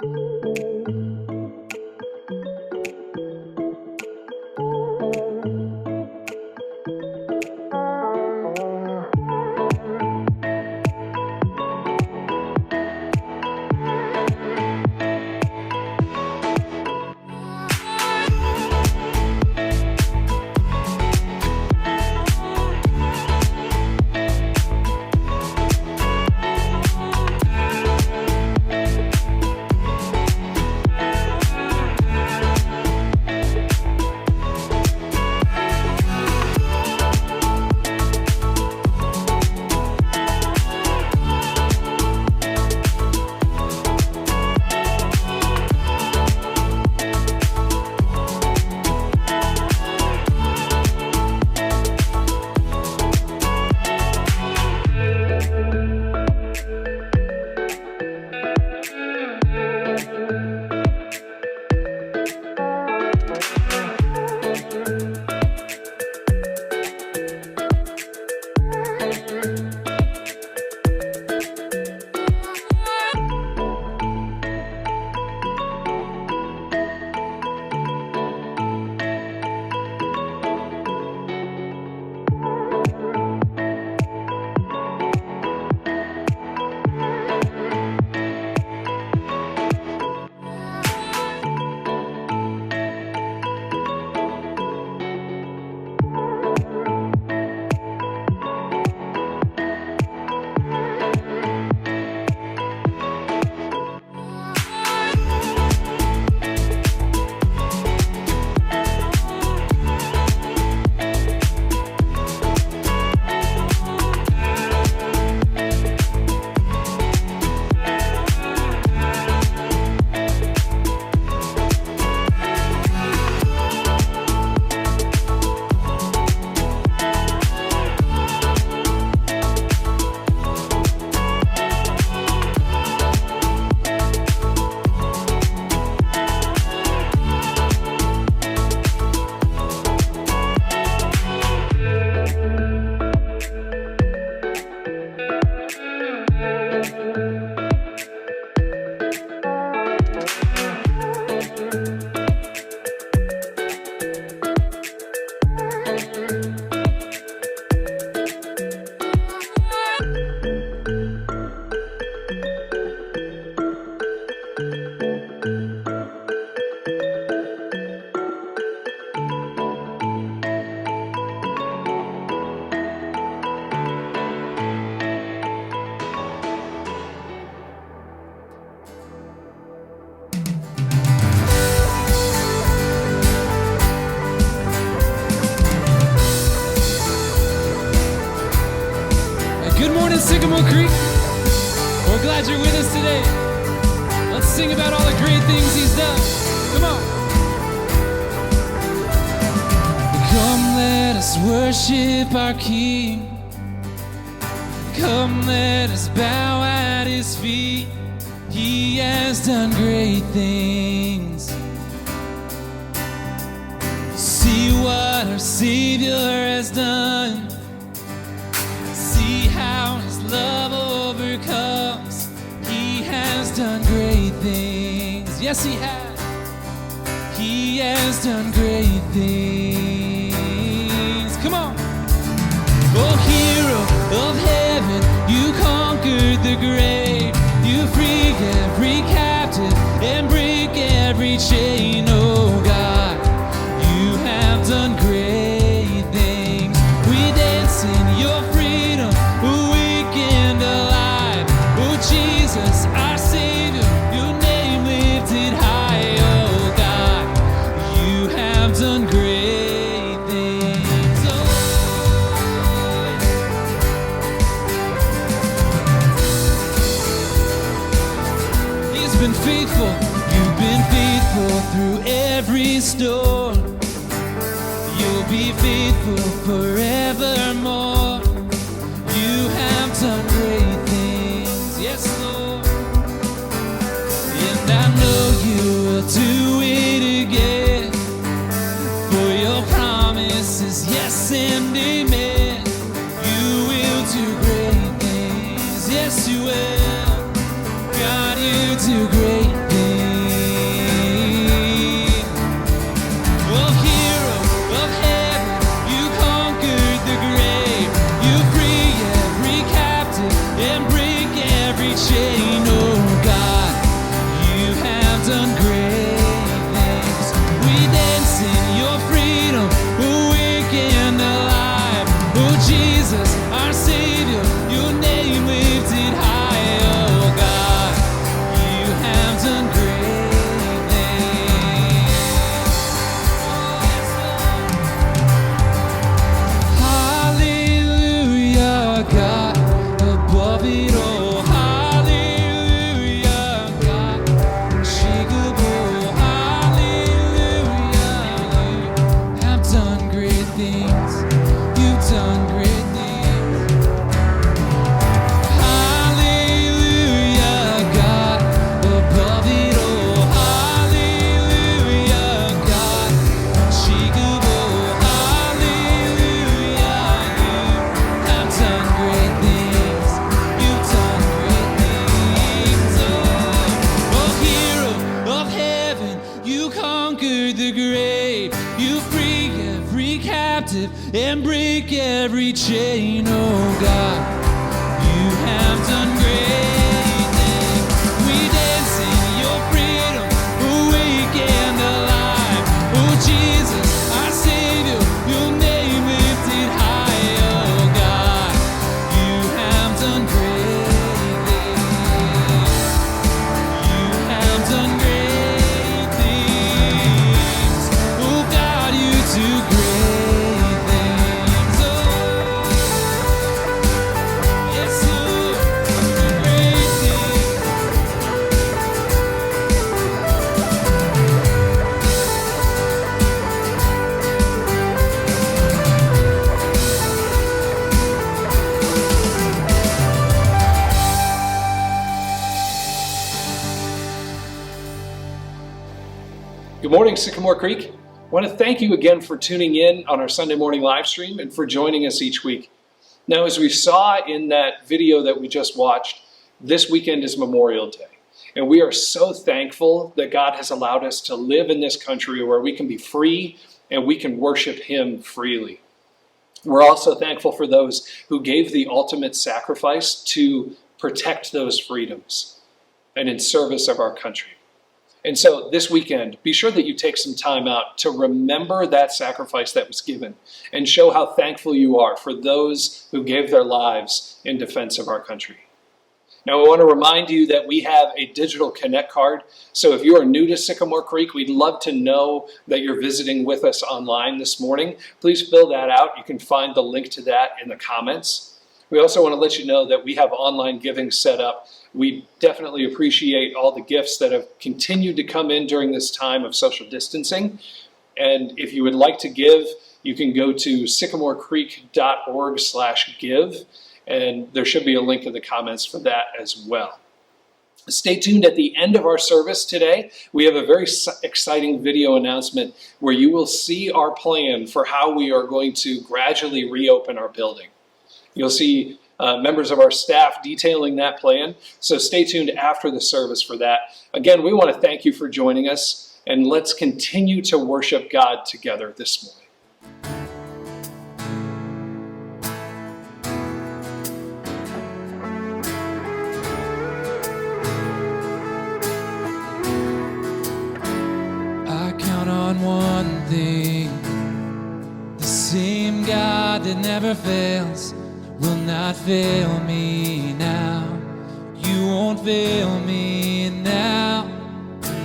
Good morning, Sycamore Creek. We're glad you're with us today. Let's sing about all the great things He's done. Come on. Come, let us worship our King. Come, let us bow at His feet. He has done great things. See what our Savior has done. See how His love overcomes. He has done great things. Yes, He has. He has done great things. Come on. Oh, hero of heaven, you conquered the grave. You free every captive and break every chain. Oh, God, you have done great things. We dance in your freedom, awake and alive. Oh, Jesus, our Savior, your name lifted high. Oh, God, you have done great things. Oh, He's been faithful. You've been faithful through every storm. You'll be faithful forevermore. You have done great things, yes, Lord. And I know you will do it again. For your promise is yes and amen. You will do great things, yes, you will. God, you do great things. captive and break every chain. Oh God, you have done great things. We dance in your freedom, awake and alive. Oh Jesus, our Savior, your name lifted high. Oh God, you have done great things. You have done great things. Oh God, you do great things. Oh, yes, Lord, great things. Good morning, Sycamore Creek. I want to thank you again for tuning in on our Sunday morning live stream and for joining us each week. Now, as we saw in that video that we just watched, this weekend is Memorial Day. And we are so thankful that God has allowed us to live in this country where we can be free and we can worship Him freely. We're also thankful for those who gave the ultimate sacrifice to protect those freedoms and in service of our country. And so this weekend, be sure that you take some time out to remember that sacrifice that was given and show how thankful you are for those who gave their lives in defense of our country. Now, I want to remind you that we have a digital Connect card. So if you are new to Sycamore Creek, we'd love to know that you're visiting with us online this morning. Please fill that out. You can find the link to that in the comments. We also want to let you know that we have online giving set up. We definitely appreciate all the gifts that have continued to come in during this time of social distancing. And if you would like to give, you can go to sycamorecreek.org/give, and there should be a link in the comments for that as well. Stay tuned at the end of our service today. We have a very exciting video announcement where you will see our plan for how we are going to gradually reopen our building. You'll see members of our staff detailing that plan. So stay tuned after the service for that. Again, we want to thank you for joining us, and let's continue to worship God together this morning. I count on one thing, the same God that never fails will not fail me now. You won't fail me now.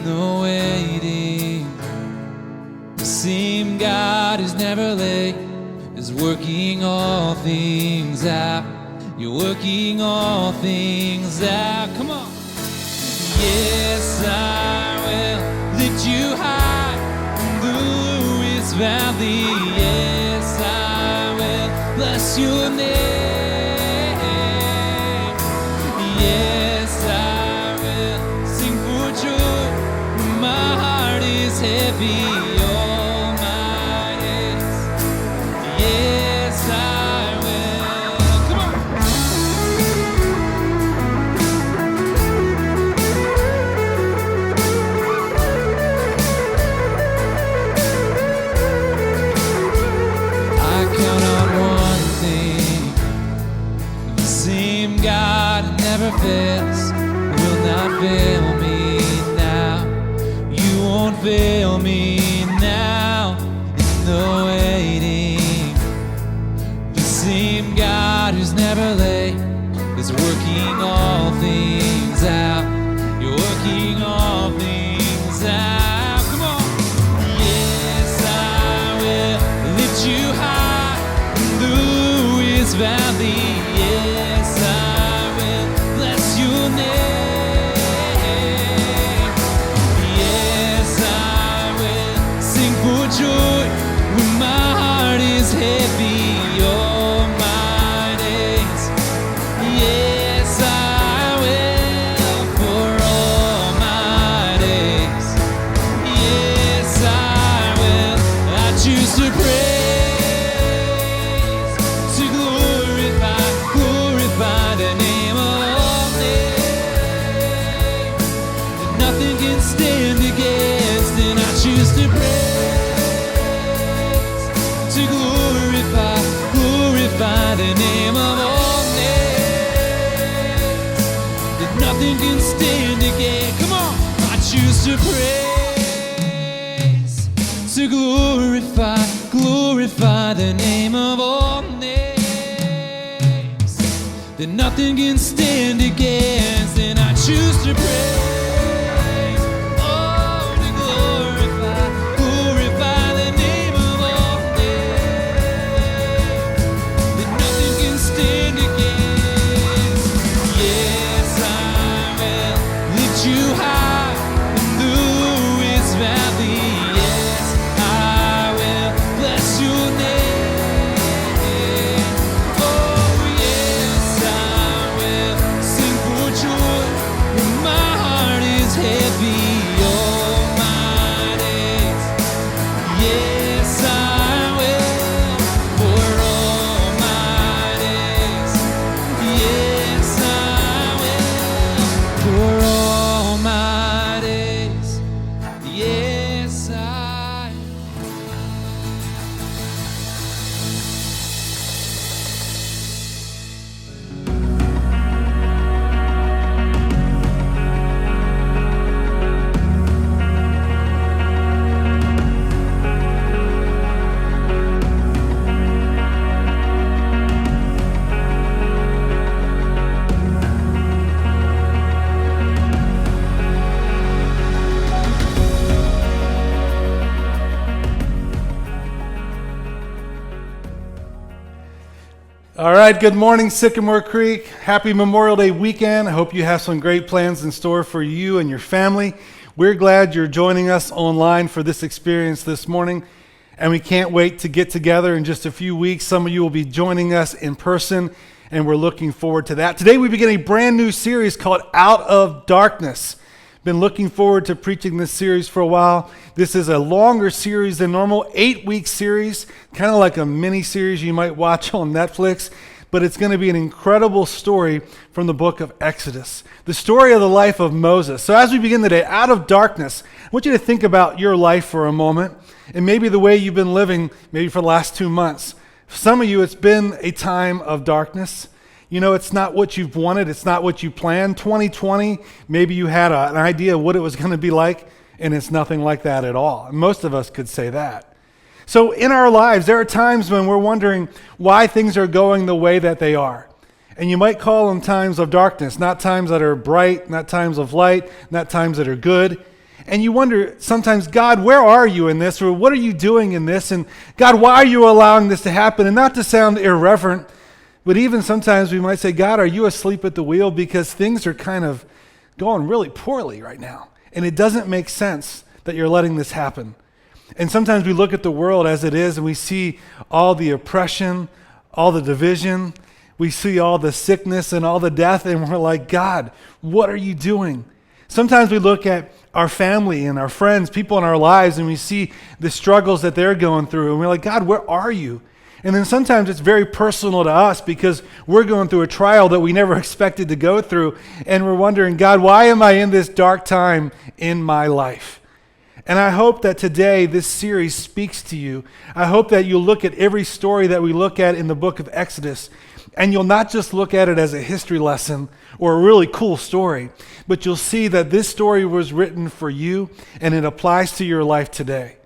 No waiting. The same God who's never late is working all things out. You're working all things out. Come on. Yes, I will lift you high in the Lewis Valley. Yes, I will bless your name. Yes, I will sing for joy when my heart is heavy. All my days. Yes, I will. Come on. I count on one thing, the same God who never fails will not fail me now. You won't fail me now. There's no waiting. The same God who's never late is working all things out. You're working all things out. Come on. Yes, I will lift you high in the Lewis Valley. Yes, I will bless your name. Yes, I will sing for joy when my heart is heavy. All my days. Yes, I will for all my days. Yes, I will. I choose to praise, to glorify the name of name. That nothing can stand against, and I choose to praise, to glorify the name of all names, that nothing can stand again. Come on, I choose to praise, to glorify the name of all names, that nothing can stand against, and I choose to praise. All right, good morning, Sycamore Creek. Happy Memorial Day weekend. I hope you have some great plans in store for you and your family. We're glad you're joining us online for this experience this morning, and we can't wait to get together in just a few weeks. Some of you will be joining us in person, and we're looking forward to that. Today we begin a brand new series called Out of Darkness. Been looking forward to preaching this series for a while. This is a longer series than normal, 8-week series, kind of like a mini series you might watch on Netflix, but it's going to be an incredible story from the book of Exodus, the story of the life of Moses. So as we begin today, Out of Darkness, I want you to think about your life for a moment and maybe the way you've been living maybe for the last 2 months. For some of you, it's been a time of darkness. You know, it's not what you've wanted. It's not what you planned. 2020, maybe you had an idea of what it was going to be like, and it's nothing like that at all. Most of us could say that. So in our lives, there are times when we're wondering why things are going the way that they are. And you might call them times of darkness, not times that are bright, not times of light, not times that are good. And you wonder sometimes, God, where are you in this? Or what are you doing in this? And God, why are you allowing this to happen? And not to sound irreverent, but even sometimes we might say, God, are you asleep at the wheel? Because things are kind of going really poorly right now. And it doesn't make sense that you're letting this happen. And sometimes we look at the world as it is and we see all the oppression, all the division, we see all the sickness and all the death, and we're like, God, what are you doing? Sometimes we look at our family and our friends, people in our lives, and we see the struggles that they're going through, and we're like, God, where are you? And then sometimes it's very personal to us because we're going through a trial that we never expected to go through, and we're wondering, God, why am I in this dark time in my life? And I hope that today this series speaks to you. I hope that you'll look at every story that we look at in the book of Exodus, and you'll not just look at it as a history lesson or a really cool story, but you'll see that this story was written for you and it applies to your life today.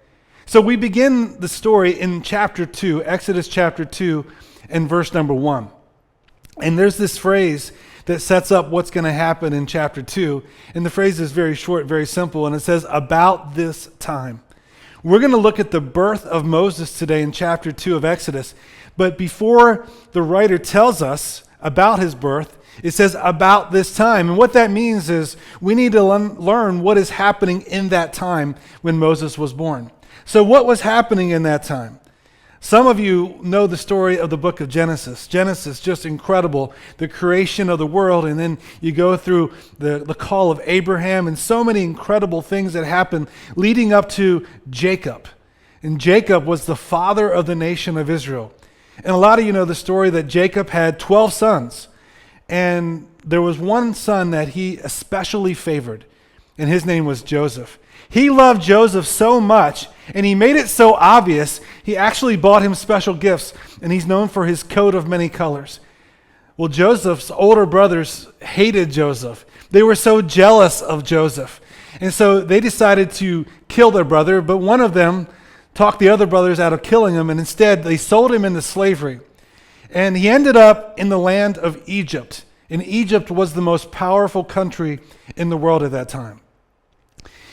So we begin the story in chapter 2, Exodus chapter 2, and verse number 1. And there's this phrase that sets up what's going to happen in chapter 2. And the phrase is very short, very simple, and it says, about this time. We're going to look at the birth of Moses today in chapter 2 of Exodus. But before the writer tells us about his birth, it says about this time. And what that means is we need to learn what is happening in that time when Moses was born. So what was happening in that time? Some of you know the story of the book of Genesis. Genesis, just incredible, the creation of the world, and then you go through the call of Abraham and so many incredible things that happened leading up to Jacob. And Jacob was the father of the nation of Israel. And a lot of you know the story that Jacob had 12 sons, and there was one son that he especially favored. and his name was Joseph. He loved Joseph so much, and he made it so obvious, he actually bought him special gifts, and he's known for his coat of many colors. Well, Joseph's older brothers hated Joseph. They were so jealous of Joseph. And so they decided to kill their brother, but one of them talked the other brothers out of killing him, and instead they sold him into slavery. And he ended up in the land of Egypt. And Egypt was the most powerful country in the world at that time.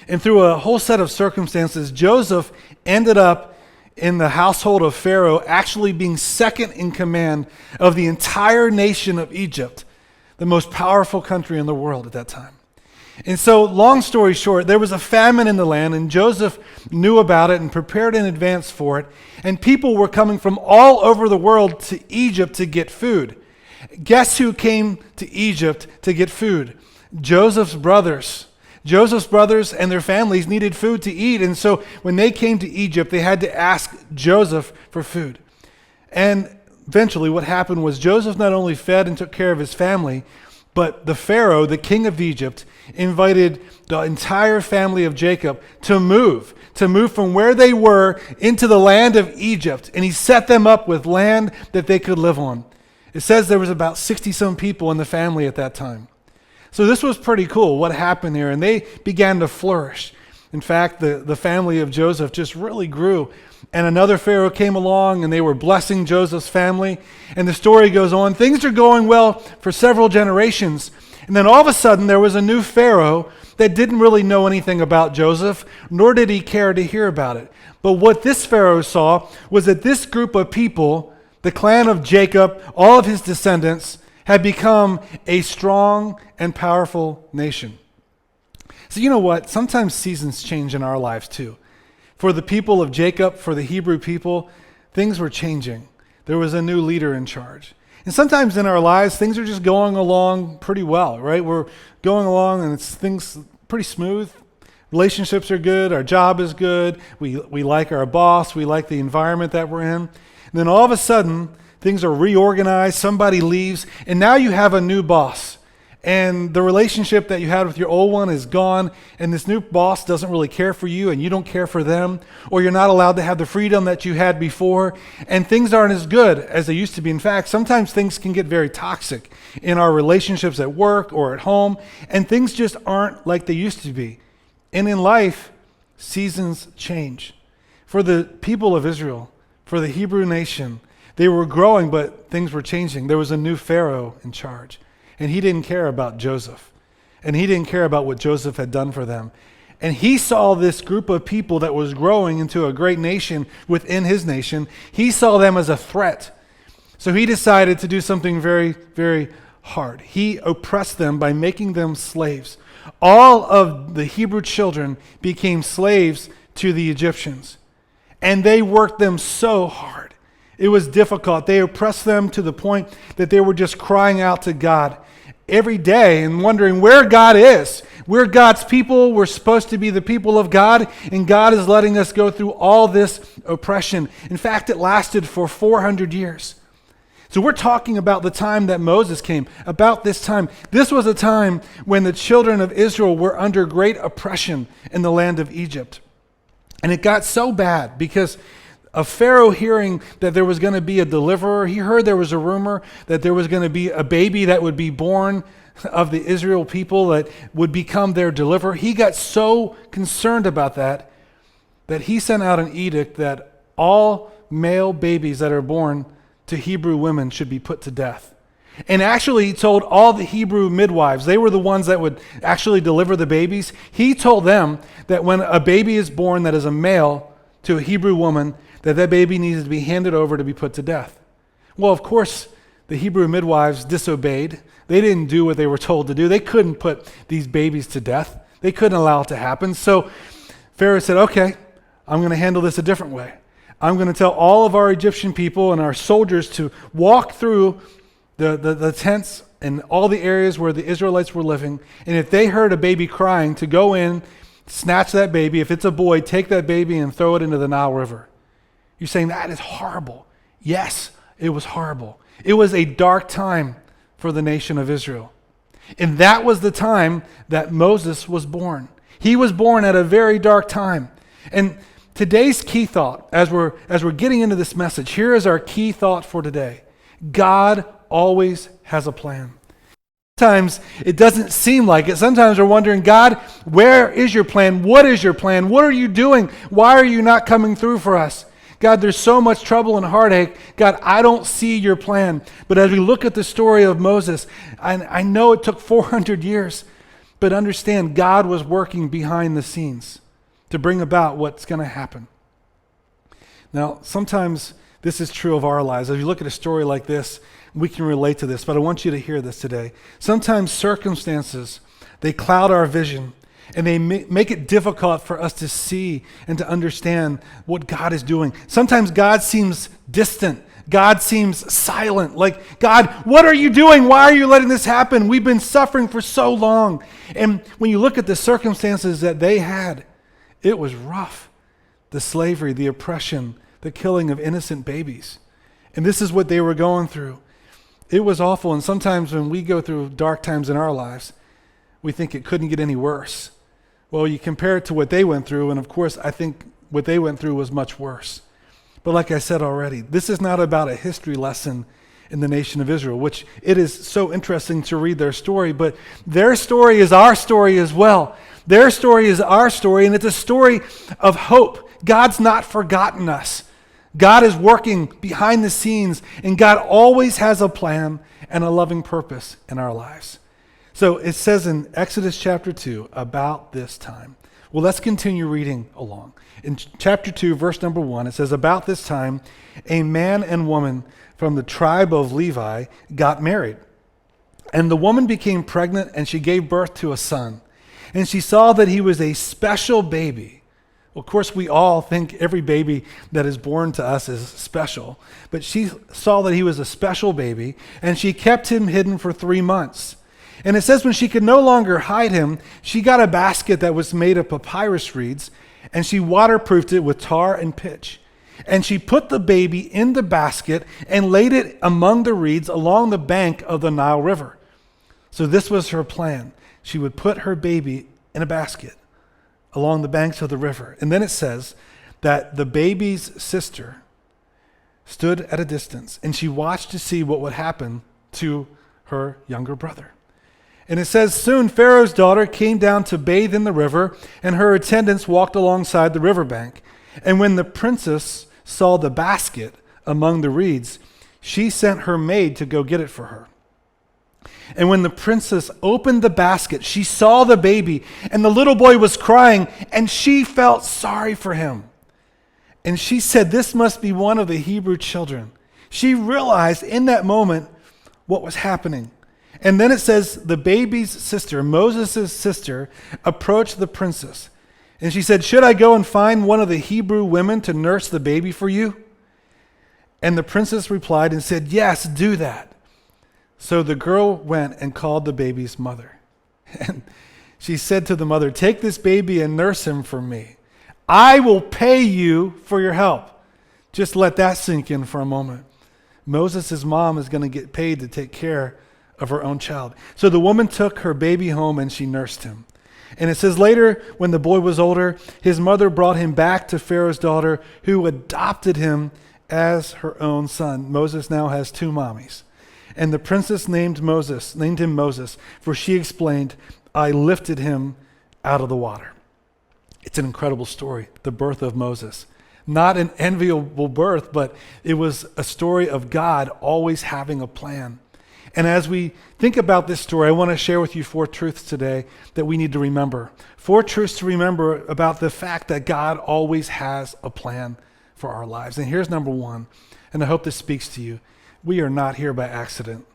And through a whole set of circumstances, Joseph ended up in the household of Pharaoh, actually being second in command of the entire nation of Egypt, the most powerful country in the world at that time. And so, long story short, there was a famine in the land, and Joseph knew about it and prepared in advance for it. And people were coming from all over the world to Egypt to get food. Guess who came to Egypt to get food? Joseph's brothers. Joseph's brothers and their families needed food to eat. And so when they came to Egypt, they had to ask Joseph for food. And eventually what happened was Joseph not only fed and took care of his family, but the Pharaoh, the king of Egypt, invited the entire family of Jacob to move from where they were into the land of Egypt. And he set them up with land that they could live on. It says there was about 60-some people in the family at that time. So this was pretty cool what happened here, and they began to flourish. In fact, the family of Joseph just really grew. And another Pharaoh came along, and they were blessing Joseph's family. And the story goes on. Things are going well for several generations. And then all of a sudden, there was a new Pharaoh that didn't really know anything about Joseph, nor did he care to hear about it. But what this Pharaoh saw was that this group of people, the clan of Jacob, all of his descendants, had become a strong and powerful nation. So you know what? Sometimes seasons change in our lives too. For the people of Jacob, for the Hebrew people, things were changing. There was a new leader in charge. And sometimes in our lives, things are just going along pretty well, right? We're going along and things pretty smooth. Relationships are good. Our job is good. We like our boss. We like the environment that we're in. And then all of a sudden, things are reorganized, somebody leaves, and now you have a new boss. And the relationship that you had with your old one is gone, and this new boss doesn't really care for you, and you don't care for them, or you're not allowed to have the freedom that you had before, and things aren't as good as they used to be. In fact, sometimes things can get very toxic in our relationships at work or at home, and things just aren't like they used to be. And in life, seasons change. For the people of Israel, for the Hebrew nation, they were growing, but things were changing. There was a new Pharaoh in charge, and he didn't care about Joseph, and he didn't care about what Joseph had done for them. And he saw this group of people that was growing into a great nation within his nation. He saw them as a threat. So he decided to do something very, very hard. He oppressed them by making them slaves. All of the Hebrew children became slaves to the Egyptians, and they worked them so hard. It was difficult. They oppressed them to the point that they were just crying out to God every day and wondering where God is. We're God's people. We're supposed to be the people of God, and God is letting us go through all this oppression. In fact, it lasted for 400 years. So we're talking about the time that Moses came, about this time. This was a time when the children of Israel were under great oppression in the land of Egypt. And it got so bad because of Pharaoh hearing that there was going to be a deliverer. He heard there was a rumor that there was going to be a baby that would be born of the Israel people that would become their deliverer. He got so concerned about that he sent out an edict that all male babies that are born to Hebrew women should be put to death. And actually, he told all the Hebrew midwives, they were the ones that would actually deliver the babies. He told them that when a baby is born that is a male to a Hebrew woman, that baby needed to be handed over to be put to death. Well, of course, the Hebrew midwives disobeyed. They didn't do what they were told to do. They couldn't put these babies to death. They couldn't allow it to happen. So Pharaoh said, okay, I'm going to handle this a different way. I'm going to tell all of our Egyptian people and our soldiers to walk through the tents and all the areas where the Israelites were living. And if they heard a baby crying, to go in, snatch that baby. If it's a boy, take that baby and throw it into the Nile River. You're saying that is horrible. Yes, it was horrible. It was a dark time for the nation of Israel. And that was the time that Moses was born. He was born at a very dark time. And today's key thought, as we're getting into this message, here is our key thought for today. God always has a plan. Sometimes it doesn't seem like it. Sometimes we're wondering, God, where is your plan? What is your plan? What are you doing? Why are you not coming through for us? God, there's so much trouble and heartache. God, I don't see your plan. But as we look at the story of Moses, I know it took 400 years, but understand God was working behind the scenes to bring about what's going to happen. Now, sometimes this is true of our lives. As you look at a story like this, we can relate to this, but I want you to hear this today. Sometimes circumstances, they cloud our vision, and they make it difficult for us to see and to understand what God is doing. Sometimes God seems distant. God seems silent. Like, God, what are you doing? Why are you letting this happen? We've been suffering for so long. And when you look at the circumstances that they had, it was rough. The slavery, the oppression, the killing of innocent babies. And this is what they were going through. It was awful. And sometimes when we go through dark times in our lives, we think it couldn't get any worse. Well, you compare it to what they went through, and of course, I think what they went through was much worse. But like I said already, this is not about a history lesson in the nation of Israel, which it is so interesting to read their story, but their story is our story as well. Their story is our story, and it's a story of hope. God's not forgotten us. God is working behind the scenes, and God always has a plan and a loving purpose in our lives. So it says in Exodus chapter 2, about this time. Well, let's continue reading along. In chapter 2, verse number 1, it says, about this time, a man and woman from the tribe of Levi got married. And the woman became pregnant, and she gave birth to a son. And she saw that he was a special baby. Well, of course, we all think every baby that is born to us is special. But she saw that he was a special baby, and she kept him hidden for 3 months. And it says when she could no longer hide him, she got a basket that was made of papyrus reeds, and she waterproofed it with tar and pitch. And she put the baby in the basket and laid it among the reeds along the bank of the Nile River. So this was her plan. She would put her baby in a basket along the banks of the river. And then it says that the baby's sister stood at a distance, and she watched to see what would happen to her younger brother. And it says, soon Pharaoh's daughter came down to bathe in the river, and her attendants walked alongside the riverbank. And when the princess saw the basket among the reeds, she sent her maid to go get it for her. And when the princess opened the basket, she saw the baby, and the little boy was crying, and she felt sorry for him. And she said, this must be one of the Hebrew children. She realized in that moment what was happening. And then it says the baby's sister, Moses' sister, approached the princess. And she said, should I go and find one of the Hebrew women to nurse the baby for you? And the princess replied and said, yes, do that. So the girl went and called the baby's mother. And she said to the mother, take this baby and nurse him for me. I will pay you for your help. Just let that sink in for a moment. Moses' mom is going to get paid to take care of her own child. So the woman took her baby home and she nursed him. And it says later, when the boy was older, his mother brought him back to Pharaoh's daughter, who adopted him as her own son. Moses now has 2 mommies. And the princess named him Moses, for she explained, I lifted him out of the water. It's an incredible story, the birth of Moses. Not an enviable birth, but it was a story of God always having a plan. And as we think about this story, I want to share with you 4 truths today that we need to remember. 4 truths to remember about the fact that God always has a plan for our lives. And here's number 1, and I hope this speaks to you. We are not here by accident.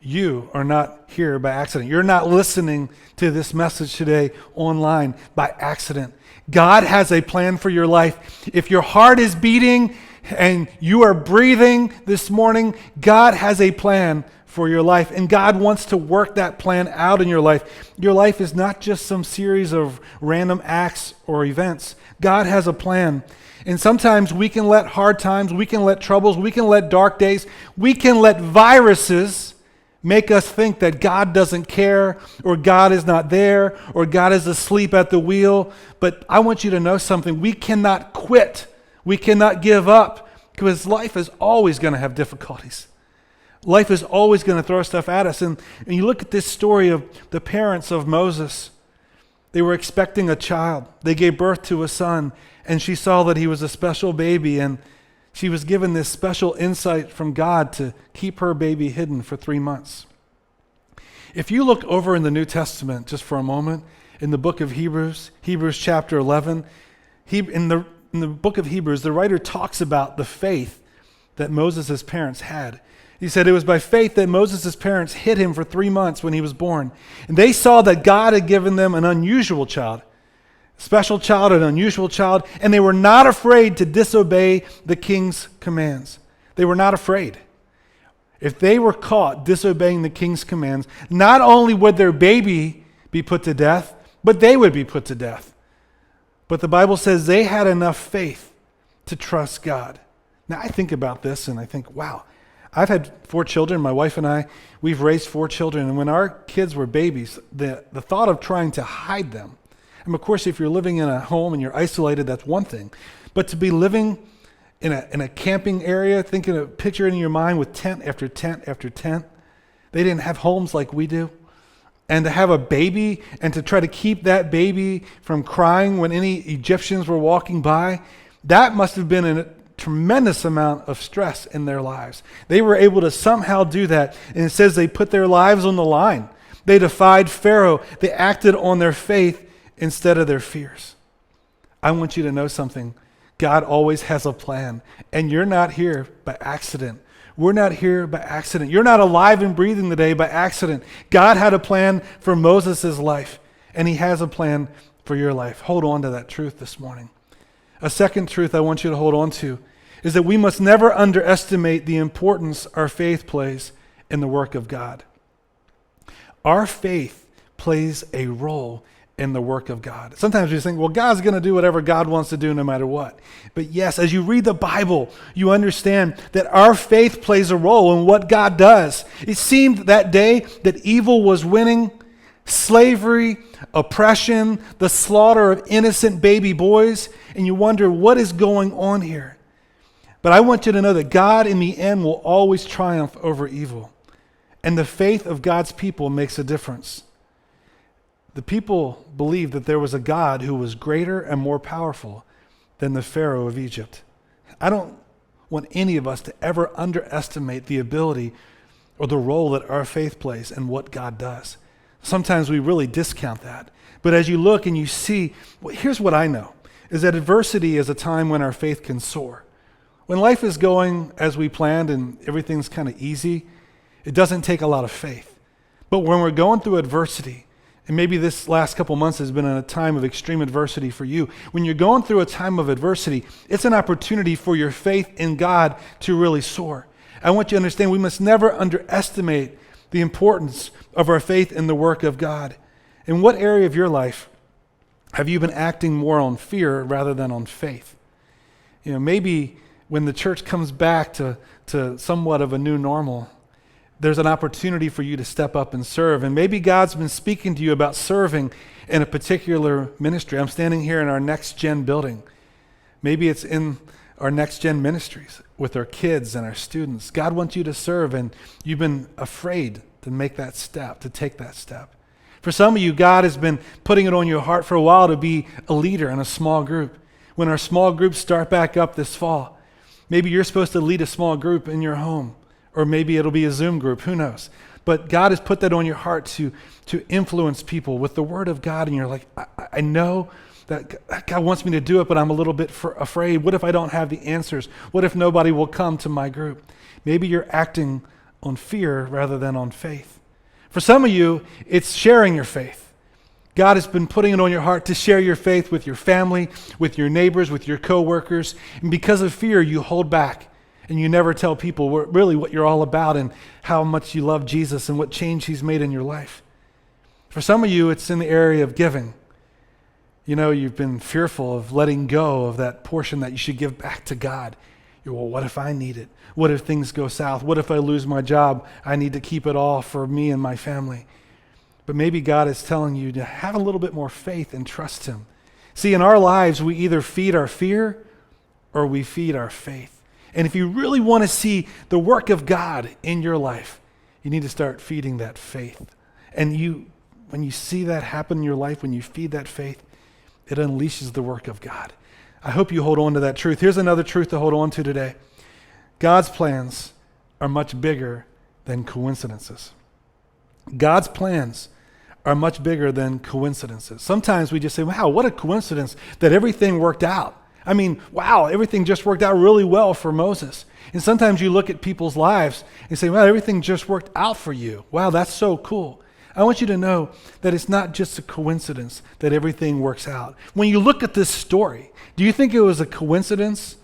You are not here by accident. You're not listening to this message today online by accident. God has a plan for your life. If your heart is beating and you are breathing this morning, God has a plan for your life, and God wants to work that plan out in your life. Your life is not just some series of random acts or events. God has a plan. And sometimes we can let hard times, we can let troubles, we can let dark days, we can let viruses make us think that God doesn't care, or God is not there, or God is asleep at the wheel. But I want you to know something. We cannot quit. We cannot give up, because life is always going to have difficulties. Life is always going to throw stuff at us. And you look at this story of the parents of Moses. They were expecting a child. They gave birth to a son, and she saw that he was a special baby, and she was given this special insight from God to keep her baby hidden for 3 months. If you look over in the New Testament just for a moment, in the book of Hebrews, Hebrews chapter 11, in the book of Hebrews, the writer talks about the faith that Moses' parents had. He said it was by faith that Moses' parents hid him for 3 months when he was born. And they saw that God had given them an unusual child, special child, an unusual child, and they were not afraid to disobey the king's commands. They were not afraid. If they were caught disobeying the king's commands, not only would their baby be put to death, but they would be put to death. But the Bible says they had enough faith to trust God. Now I think about this and I think, wow, I've had 4 children. My wife and I, we've raised 4 children. And when our kids were babies, the thought of trying to hide them, and of course, if you're living in a home and you're isolated, that's one thing. But to be living in a camping area, thinking a picture in your mind with tent after tent after tent, they didn't have homes like we do. And to have a baby and to try to keep that baby from crying when any Egyptians were walking by, that must have been a tremendous amount of stress in their lives. They were able to somehow do that. And it says they put their lives on the line. They defied Pharaoh. They acted on their faith instead of their fears. I want you to know something. God always has a plan, and you're not here by accident. We're not here by accident. You're not alive and breathing today by accident. God had a plan for Moses' life, and he has a plan for your life. Hold on to that truth this morning. A second truth I want you to hold on to is that we must never underestimate the importance our faith plays in the work of God. Our faith plays a role in the work of God. Sometimes we think, well, God's going to do whatever God wants to do no matter what. But yes, as you read the Bible, you understand that our faith plays a role in what God does. It seemed that day that evil was winning. Slavery, oppression, the slaughter of innocent baby boys, and you wonder what is going on here. But I want you to know that God in the end will always triumph over evil. And the faith of God's people makes a difference. The people believed that there was a God who was greater and more powerful than the Pharaoh of Egypt. I don't want any of us to ever underestimate the ability or the role that our faith plays in what God does. Sometimes we really discount that. But as you look and you see, well, here's what I know, is that adversity is a time when our faith can soar. When life is going as we planned and everything's kind of easy, it doesn't take a lot of faith. But when we're going through adversity, and maybe this last couple months has been a time of extreme adversity for you. When you're going through a time of adversity, it's an opportunity for your faith in God to really soar. I want you to understand we must never underestimate the importance of our faith in the work of God. In what area of your life have you been acting more on fear rather than on faith? You know, maybe when the church comes back to somewhat of a new normal, there's an opportunity for you to step up and serve. And maybe God's been speaking to you about serving in a particular ministry. I'm standing here in our Next Gen building. Maybe it's in our Next Gen ministries with our kids and our students. God wants you to serve, and you've been afraid to make that step, to take that step. For some of you, God has been putting it on your heart for a while to be a leader in a small group. When our small groups start back up this fall, maybe you're supposed to lead a small group in your home. Or maybe it'll be a Zoom group, who knows? But God has put that on your heart to influence people with the Word of God, and you're like, I know that God wants me to do it, but I'm a little bit afraid. What if I don't have the answers? What if nobody will come to my group? Maybe you're acting on fear rather than on faith. For some of you, it's sharing your faith. God has been putting it on your heart to share your faith with your family, with your neighbors, with your coworkers, and because of fear, you hold back. And you never tell people really what you're all about and how much you love Jesus and what change he's made in your life. For some of you, it's in the area of giving. You know, you've been fearful of letting go of that portion that you should give back to God. Well, what if I need it? What if things go south? What if I lose my job? I need to keep it all for me and my family. But maybe God is telling you to have a little bit more faith and trust him. See, in our lives, we either feed our fear or we feed our faith. And if you really want to see the work of God in your life, you need to start feeding that faith. And when you see that happen in your life, when you feed that faith, it unleashes the work of God. I hope you hold on to that truth. Here's another truth to hold on to today. God's plans are much bigger than coincidences. God's plans are much bigger than coincidences. Sometimes we just say, wow, what a coincidence that everything worked out. I mean, wow, everything just worked out really well for Moses. And sometimes you look at people's lives and say, wow, everything just worked out for you. Wow, that's so cool. I want you to know that it's not just a coincidence that everything works out. When you look at this story, do you think it was a coincidence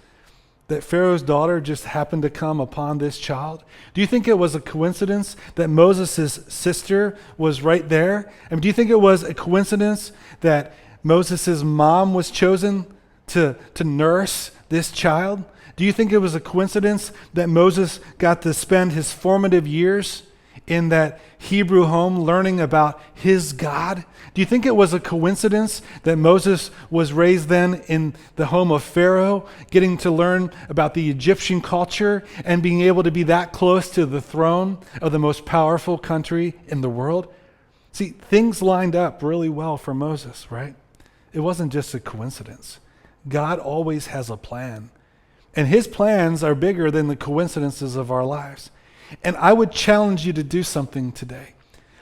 that Pharaoh's daughter just happened to come upon this child? Do you think it was a coincidence that Moses' sister was right there? I mean, do you think it was a coincidence that Moses' mom was chosen to nurse this child? Do you think it was a coincidence that Moses got to spend his formative years in that Hebrew home learning about his God? Do you think it was a coincidence that Moses was raised then in the home of Pharaoh, getting to learn about the Egyptian culture and being able to be that close to the throne of the most powerful country in the world? See, things lined up really well for Moses, right? It wasn't just a coincidence. God always has a plan, and his plans are bigger than the coincidences of our lives. And I would challenge you to do something today.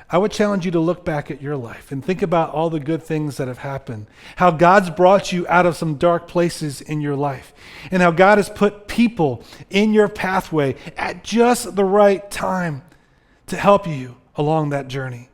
I would challenge you to look back at your life and think about all the good things that have happened, how God's brought you out of some dark places in your life, and how God has put people in your pathway at just the right time to help you along that journey.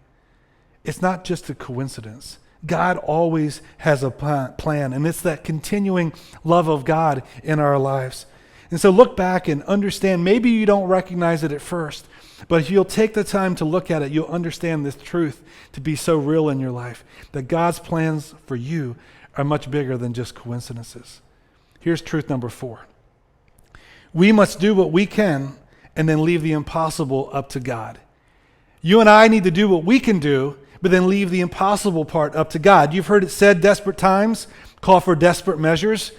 It's not just a coincidence. God always has a plan, and it's that continuing love of God in our lives. And so look back and understand, maybe you don't recognize it at first, but if you'll take the time to look at it, you'll understand this truth to be so real in your life, that God's plans for you are much bigger than just coincidences. Here's truth number 4. We must do what we can and then leave the impossible up to God. You and I need to do what we can do, but then leave the impossible part up to God. You've heard it said, desperate times call for desperate measures.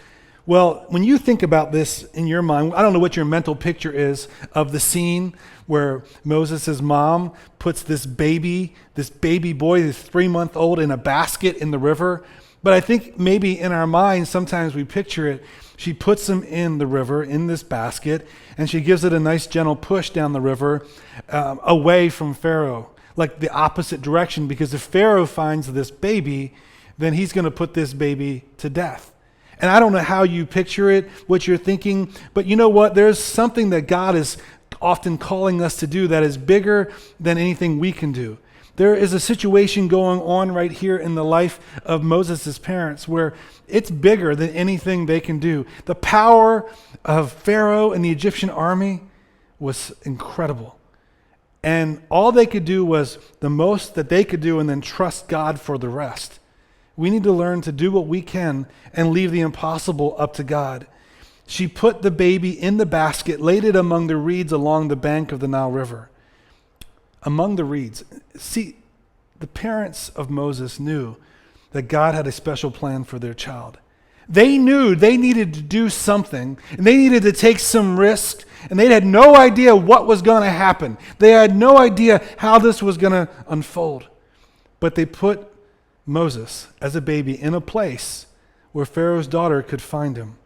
Well, when you think about this in your mind, I don't know what your mental picture is of the scene where Moses' mom puts this baby boy, this 3-month-old, in a basket in the river. But I think maybe in our minds, sometimes we picture it. She puts him in the river, in this basket, and she gives it a nice gentle push down the river away from Pharaoh, like the opposite direction, because if Pharaoh finds this baby, then he's going to put this baby to death. And I don't know how you picture it, what you're thinking, but you know what? There's something that God is often calling us to do that is bigger than anything we can do. There is a situation going on right here in the life of Moses' parents where it's bigger than anything they can do. The power of Pharaoh and the Egyptian army was incredible. And all they could do was the most that they could do and then trust God for the rest. We need to learn to do what we can and leave the impossible up to God. She put the baby in the basket, laid it among the reeds along the bank of the Nile River. Among the reeds. See, the parents of Moses knew that God had a special plan for their child. They knew they needed to do something, and they needed to take some risk, and they had no idea what was going to happen. They had no idea how this was going to unfold. But they put Moses as a baby in a place where Pharaoh's daughter could find him.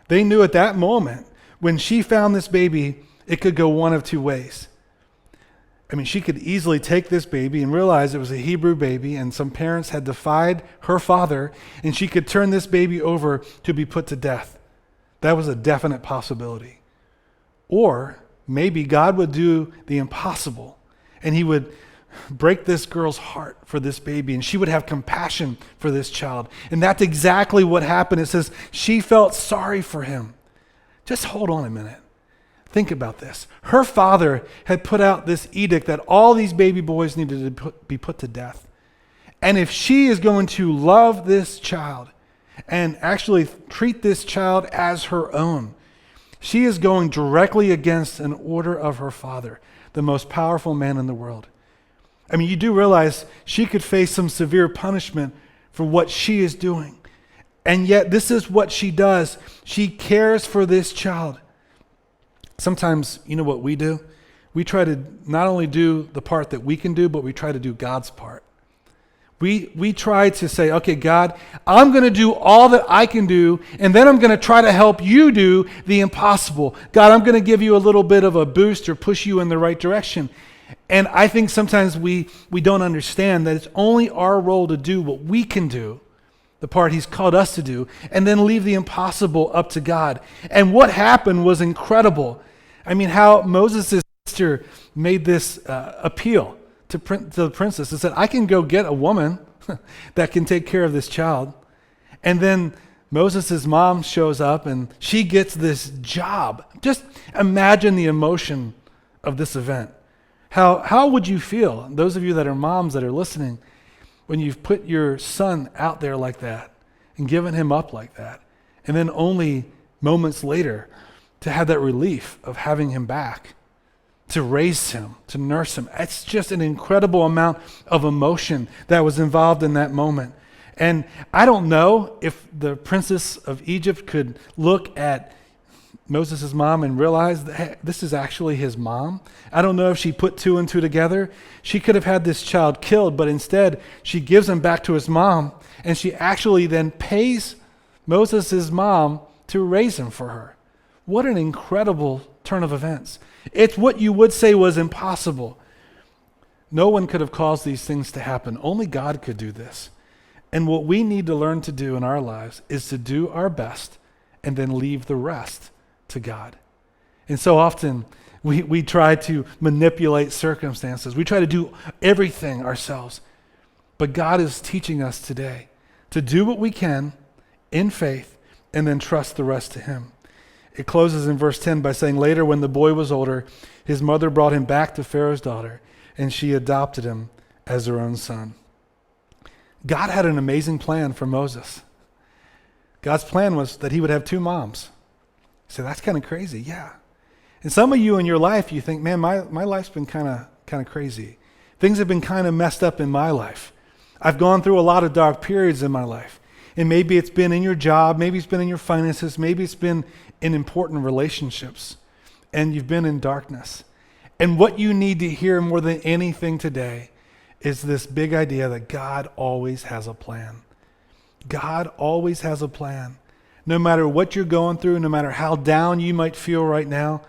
They knew at that moment, when she found this baby, it could go one of two ways. I mean, she could easily take this baby and realize it was a Hebrew baby and some parents had defied her father, and she could turn this baby over to be put to death. That was a definite possibility. Or maybe God would do the impossible, and he would break this girl's heart for this baby, and she would have compassion for this child. And that's exactly what happened. It says she felt sorry for him. Just hold on a minute. Think about this. Her father had put out this edict that all these baby boys needed to be put to death. And if she is going to love this child and actually treat this child as her own, She is going directly against an order of her father, the most powerful man in the world. I mean, you do realize she could face some severe punishment for what she is doing. And yet, this is what she does. She cares for this child. Sometimes, you know what we do? We try to not only do the part that we can do, but we try to do God's part. We try to say, okay, God, I'm going to do all that I can do, and then I'm going to try to help you do the impossible. God, I'm going to give you a little bit of a boost or push you in the right direction. And I think sometimes we don't understand that it's only our role to do what we can do, the part he's called us to do, and then leave the impossible up to God. And what happened was incredible. I mean, how Moses' sister made this appeal to the princess and said, I can go get a woman that can take care of this child. And then Moses' mom shows up and she gets this job. Just imagine the emotion of this event. How would you feel, those of you that are moms that are listening, when you've put your son out there like that and given him up like that, and then only moments later to have that relief of having him back, to raise him, to nurse him. It's just an incredible amount of emotion that was involved in that moment. And I don't know if the princess of Egypt could look at Moses' mom and realize that, hey, this is actually his mom. I don't know if she put two and two together. She could have had this child killed, but instead she gives him back to his mom, and she actually then pays Moses' mom to raise him for her. What an incredible turn of events. It's what you would say was impossible. No one could have caused these things to happen. Only God could do this. And what we need to learn to do in our lives is to do our best and then leave the rest to God. And so often we try to manipulate circumstances. We try to do everything ourselves. But God is teaching us today to do what we can in faith and then trust the rest to him. It closes in verse 10 by saying, later when the boy was older, his mother brought him back to Pharaoh's daughter, and she adopted him as her own son. God had an amazing plan for Moses. God's plan was that he would have two moms. So that's kind of crazy, yeah. And some of you in your life, you think, man, my life's been kind of crazy. Things have been kind of messed up in my life. I've gone through a lot of dark periods in my life. And maybe it's been in your job, maybe it's been in your finances, maybe it's been in important relationships, and you've been in darkness. And what you need to hear more than anything today is this big idea that God always has a plan. God always has a plan. No matter what you're going through, no matter how down you might feel right now,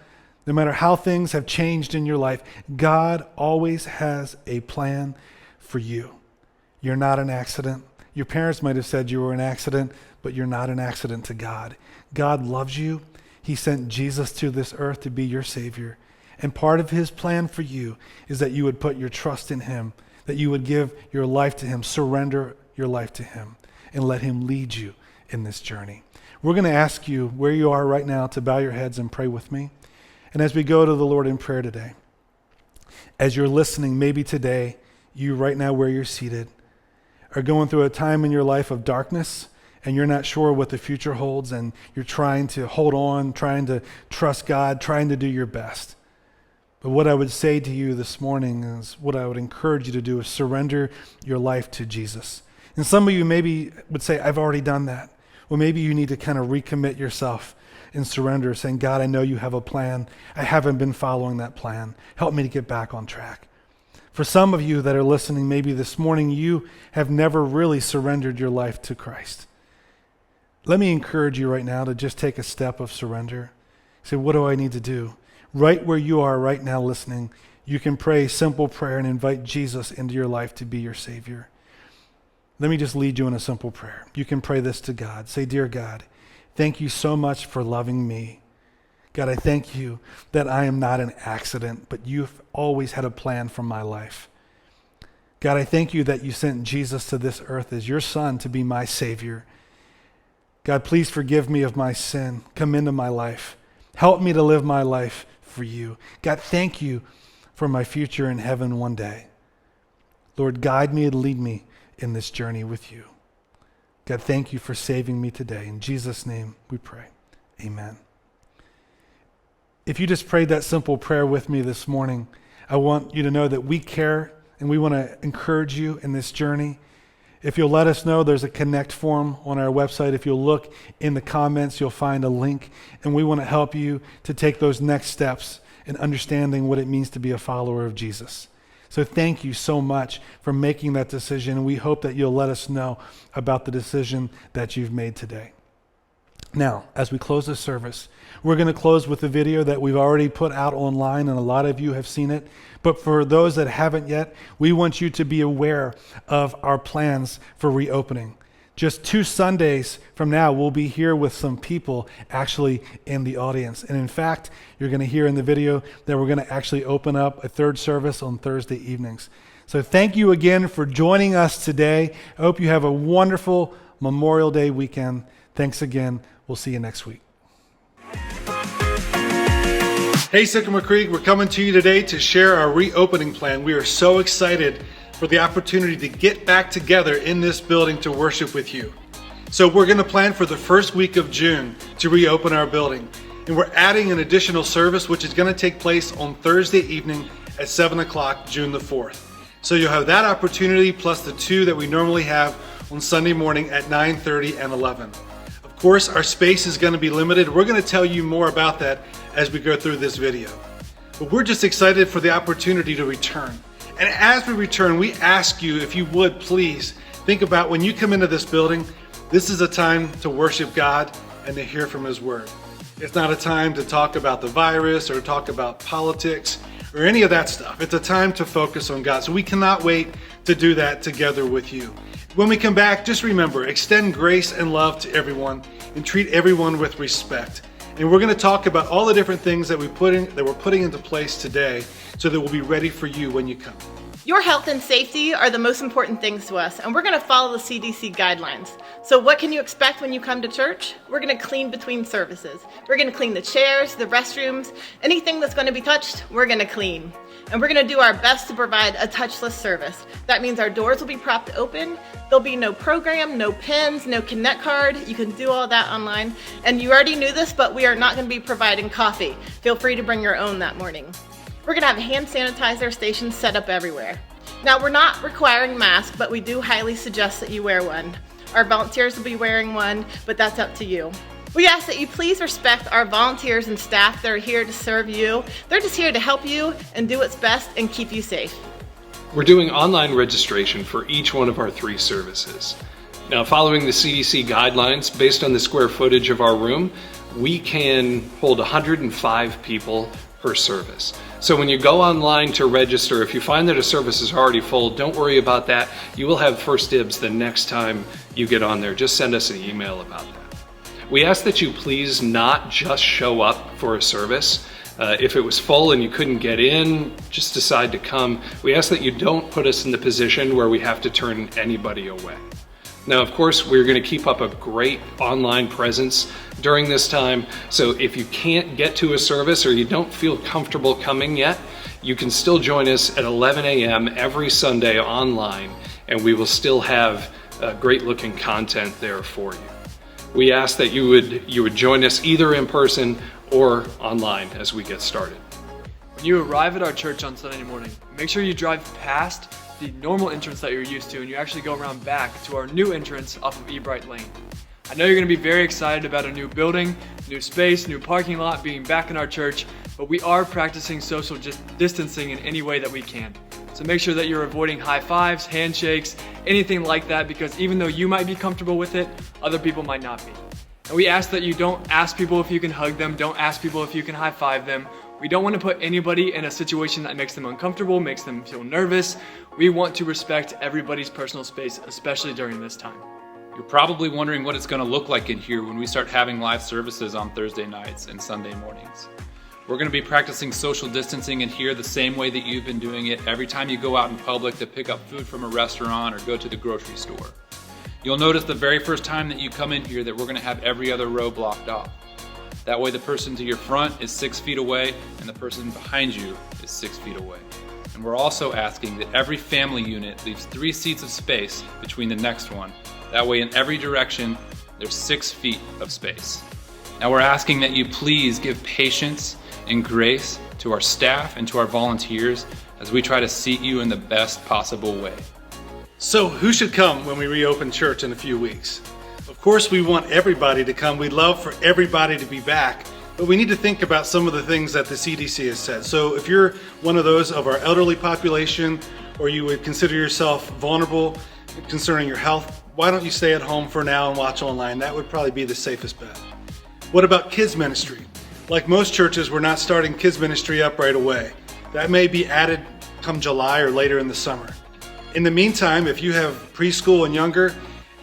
no matter how things have changed in your life, God always has a plan for you. You're not an accident. Your parents might have said you were an accident, but you're not an accident to God. God loves you. He sent Jesus to this earth to be your Savior. And part of his plan for you is that you would put your trust in him, that you would give your life to him, surrender your life to him, and let him lead you in this journey. We're going to ask you where you are right now to bow your heads and pray with me. And as we go to the Lord in prayer today, as you're listening, maybe today, you right now where you're seated, are going through a time in your life of darkness and you're not sure what the future holds and you're trying to hold on, trying to trust God, trying to do your best. But what I would say to you this morning is what I would encourage you to do is surrender your life to Jesus. And some of you maybe would say, I've already done that. Well, maybe you need to kind of recommit yourself and surrender, saying, God, I know you have a plan. I haven't been following that plan. Help me to get back on track. For some of you that are listening, maybe this morning, you have never really surrendered your life to Christ. Let me encourage you right now to just take a step of surrender. Say, what do I need to do? Right where you are right now listening, you can pray a simple prayer and invite Jesus into your life to be your Savior. Let me just lead you in a simple prayer. You can pray this to God. Say, dear God, thank you so much for loving me. God, I thank you that I am not an accident, but you've always had a plan for my life. God, I thank you that you sent Jesus to this earth as your son to be my Savior. God, please forgive me of my sin. Come into my life. Help me to live my life for you. God, thank you for my future in heaven one day. Lord, guide me and lead me in this journey with you. God, thank you for saving me today. In Jesus' name we pray. Amen. If you just prayed that simple prayer with me this morning, I want you to know that we care and we want to encourage you in this journey. If you'll let us know, there's a connect form on our website. If you'll look in the comments, you'll find a link, and we want to help you to take those next steps in understanding what it means to be a follower of Jesus. So thank you so much for making that decision, and we hope that you'll let us know about the decision that you've made today. Now, as we close this service, we're going to close with a video that we've already put out online, and a lot of you have seen it. But for those that haven't yet, we want you to be aware of our plans for reopening. Just 2 Sundays from now, we'll be here with some people actually in the audience. And in fact, you're going to hear in the video that we're going to actually open up a 3rd service on Thursday evenings. So thank you again for joining us today. I hope you have a wonderful Memorial Day weekend. Thanks again. We'll see you next week. Hey, Sycamore Creek, we're coming to you today to share our reopening plan. We are so excited for the opportunity to get back together in this building to worship with you. So we're going to plan for the first week of June to reopen our building. And we're adding an additional service, which is going to take place on Thursday evening at 7 o'clock, June the 4th. So you'll have that opportunity plus the 2 that we normally have on Sunday morning at 9:30 and 11. Of course, our space is going to be limited. We're going to tell you more about that as we go through this video. But we're just excited for the opportunity to return. And as we return, we ask you, if you would, please think about when you come into this building, this is a time to worship God and to hear from His Word. It's not a time to talk about the virus or talk about politics or any of that stuff. It's a time to focus on God. So we cannot wait to do that together with you. When we come back, just remember, extend grace and love to everyone and treat everyone with respect. And we're going to talk about all the different things that we're putting into place today so that we'll be ready for you when you come. Your health and safety are the most important things to us, and we're going to follow the CDC guidelines. So what can you expect when you come to church? We're going to clean between services. We're going to clean the chairs, the restrooms, anything that's going to be touched, we're going to clean. And we're going to do our best to provide a touchless service. That means our doors will be propped open. There'll be no program, no pins, no Connect card. You can do all that online. And you already knew this, but we are not going to be providing coffee. Feel free to bring your own that morning. We're going to have hand sanitizer stations set up everywhere. Now, we're not requiring masks, but we do highly suggest that you wear one. Our volunteers will be wearing one, but that's up to you. We ask that you please respect our volunteers and staff that are here to serve you. They're just here to help you and do what's best and keep you safe. We're doing online registration for each one of our 3 services. Now, following the CDC guidelines, based on the square footage of our room, we can hold 105 people per service. So when you go online to register, if you find that a service is already full, don't worry about that. You will have first dibs the next time you get on there. Just send us an email about that. We ask that you please not just show up for a service. If it was full and you couldn't get in, just decide to come. We ask that you don't put us in the position where we have to turn anybody away. Now, of course, we're going to keep up a great online presence during this time. So if you can't get to a service or you don't feel comfortable coming yet, you can still join us at 11 a.m. every Sunday online, and we will still have great looking content there for you. We ask that you would join us either in person or online as we get started. When you arrive at our church on Sunday morning, make sure you drive past the normal entrance that you're used to and you actually go around back to our new entrance off of Ebright Lane. I know you're going to be very excited about a new building, new space, new parking lot, being back in our church, but we are practicing social distancing in any way that we can. So make sure that you're avoiding high fives, handshakes, anything like that, because even though you might be comfortable with it, other people might not be. And we ask that you don't ask people if you can hug them, don't ask people if you can high five them. We don't want to put anybody in a situation that makes them uncomfortable, makes them feel nervous. We want to respect everybody's personal space, especially during this time. You're probably wondering what it's going to look like in here when we start having live services on Thursday nights and Sunday mornings. We're going to be practicing social distancing in here the same way that you've been doing it every time you go out in public to pick up food from a restaurant or go to the grocery store. You'll notice the very first time that you come in here that we're going to have every other row blocked off. That way the person to your front is 6 feet away and the person behind you is 6 feet away. And we're also asking that every family unit leaves 3 seats of space between the next one. That way in every direction, there's 6 feet of space. Now we're asking that you please give patience and grace to our staff and to our volunteers as we try to seat you in the best possible way. So who should come when we reopen church in a few weeks? Of course, we want everybody to come. We'd love for everybody to be back, but we need to think about some of the things that the CDC has said. So if you're one of those of our elderly population, or you would consider yourself vulnerable concerning your health, why don't you stay at home for now and watch online? That would probably be the safest bet. What about kids ministry? Like most churches, we're not starting kids ministry up right away. That may be added come July or later in the summer. In the meantime, if you have preschool and younger,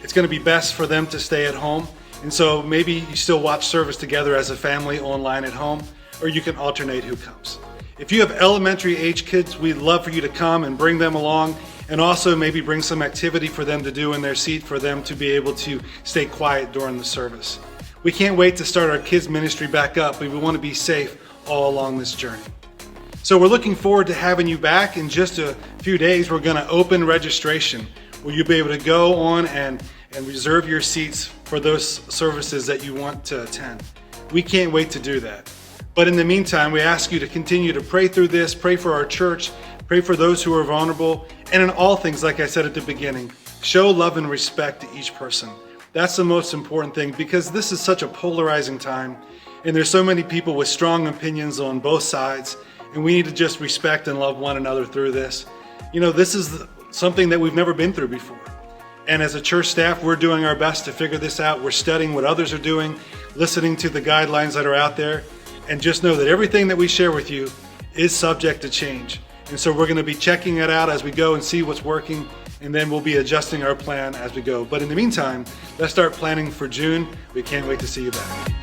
it's going to be best for them to stay at home. And so maybe you still watch service together as a family online at home, or you can alternate who comes. If you have elementary age kids, we'd love for you to come and bring them along, and also maybe bring some activity for them to do in their seat for them to be able to stay quiet during the service. We can't wait to start our kids ministry back up, but we want to be safe all along this journey. So we're looking forward to having you back. In just a few days, we're going to open registration, where you'll be able to go on and reserve your seats for those services that you want to attend. We can't wait to do that. But in the meantime, we ask you to continue to pray through this, pray for our church, pray for those who are vulnerable, and in all things, like I said at the beginning, show love and respect to each person. That's the most important thing, because this is such a polarizing time, and there's so many people with strong opinions on both sides, and we need to just respect and love one another through this. You know, this is something that we've never been through before. And as a church staff, we're doing our best to figure this out. We're studying what others are doing, listening to the guidelines that are out there, and just know that everything that we share with you is subject to change. And so we're going to be checking it out as we go and see what's working, and then we'll be adjusting our plan as we go. But in the meantime, let's start planning for June. We can't wait to see you back.